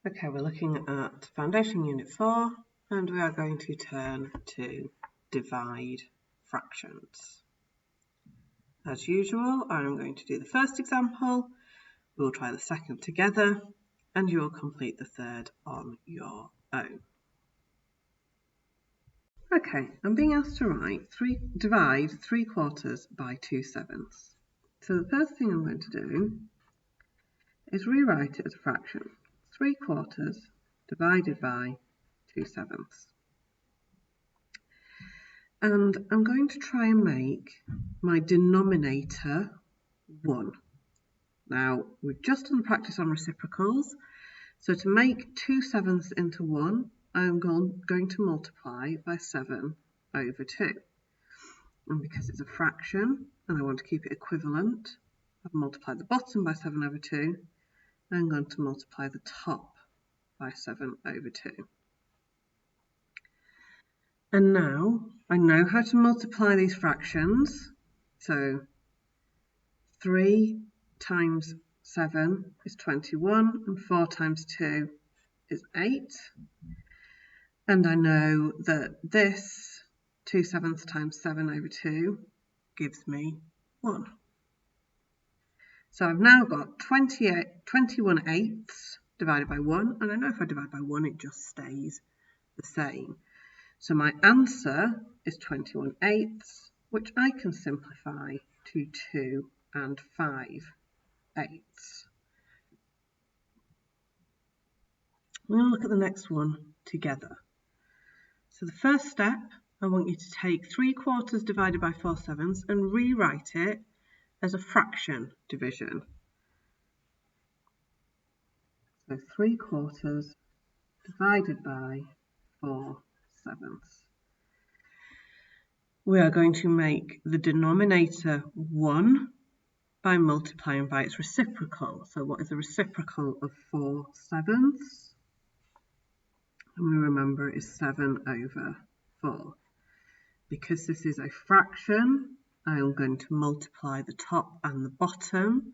Okay, we're looking at Foundation Unit 4 and we are going to turn to divide fractions. As usual, I'm going to do the first example, we'll try the second together and you'll complete the third on your own. Okay, I'm being asked to divide 3/4 by 2/7. So the first thing I'm going to do is rewrite it as a fraction. 3/4 divided by 2/7. And I'm going to try and make my denominator 1. Now, we've just done practice on reciprocals, so to make 2/7 into 1, I'm going to multiply by 7 over 2. And because it's a fraction, and I want to keep it equivalent, I've multiplied the bottom by 7 over 2, I'm going to multiply the top by 7 over 2. And now I know how to multiply these fractions. So 3 times 7 is 21 and 4 times 2 is 8. And I know that this 2/7 times 7 over 2 gives me 1. So I've now got 21/8 divided by 1, and I know if I divide by 1 it just stays the same. So my answer is 21/8, which I can simplify to 2 and 5/8. We're going to look at the next one together. So the first step, I want you to take 3/4 divided by 4/7 and rewrite it as a fraction division. So 3/4 divided by 4/7. We are going to make the denominator 1 by multiplying by its reciprocal. So what is the reciprocal of 4/7? And we remember it is 7 over 4. Because this is a fraction, I am going to multiply the top and the bottom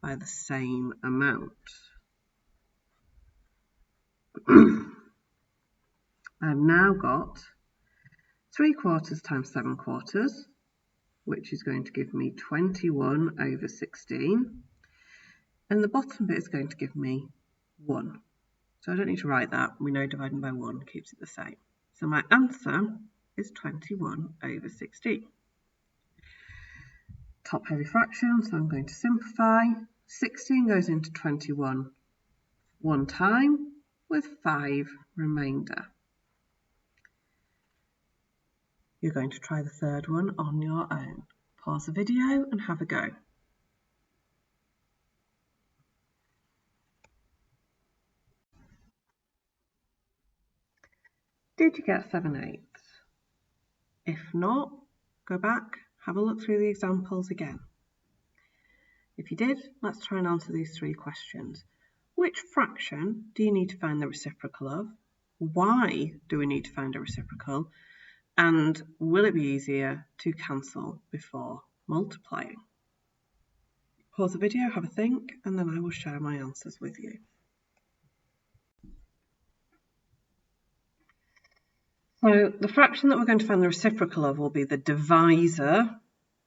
by the same amount. I've now got 3/4 times 7/4, which is going to give me 21 over 16. And the bottom bit is going to give me 1. So I don't need to write that. We know dividing by 1 keeps it the same. So my answer is 21 over 16. Top heavy fraction, so I'm going to simplify. 16 goes into 21 one time with 5 remainder. You're going to try the third one on your own. Pause the video and have a go. Did you get 7/8? If not, go back, have a look through the examples again. If you did, let's try and answer these 3 questions. Which fraction do you need to find the reciprocal of? Why do we need to find a reciprocal? And will it be easier to cancel before multiplying? Pause the video, have a think, and then I will share my answers with you. So the fraction that we're going to find the reciprocal of will be the divisor.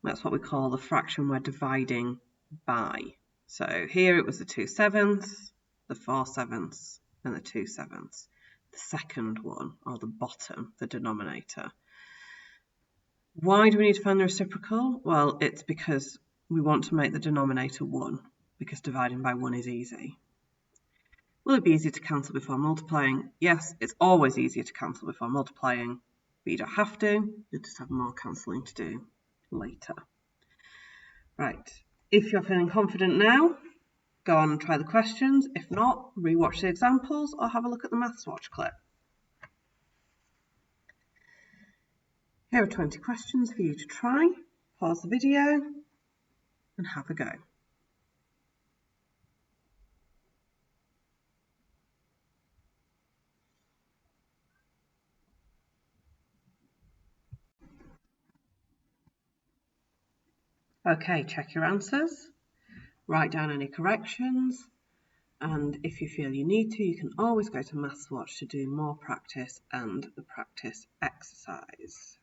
That's what we call the fraction we're dividing by. So here it was the 2/7, the 4/7, and the 2/7. The second one, or the bottom, the denominator. Why do we need to find the reciprocal? Well, it's because we want to make the denominator 1, because dividing by 1 is easy. Will it be easier to cancel before multiplying? Yes, it's always easier to cancel before multiplying, but you don't have to. You'll just have more cancelling to do later. Right, if you're feeling confident now, go on and try the questions. If not, rewatch the examples or have a look at the Maths Watch clip. Here are 20 questions for you to try. Pause the video and have a go. Okay, check your answers, write down any corrections, And if you feel you need to, you can always go to MathsWatch to do more practice and the practice exercise.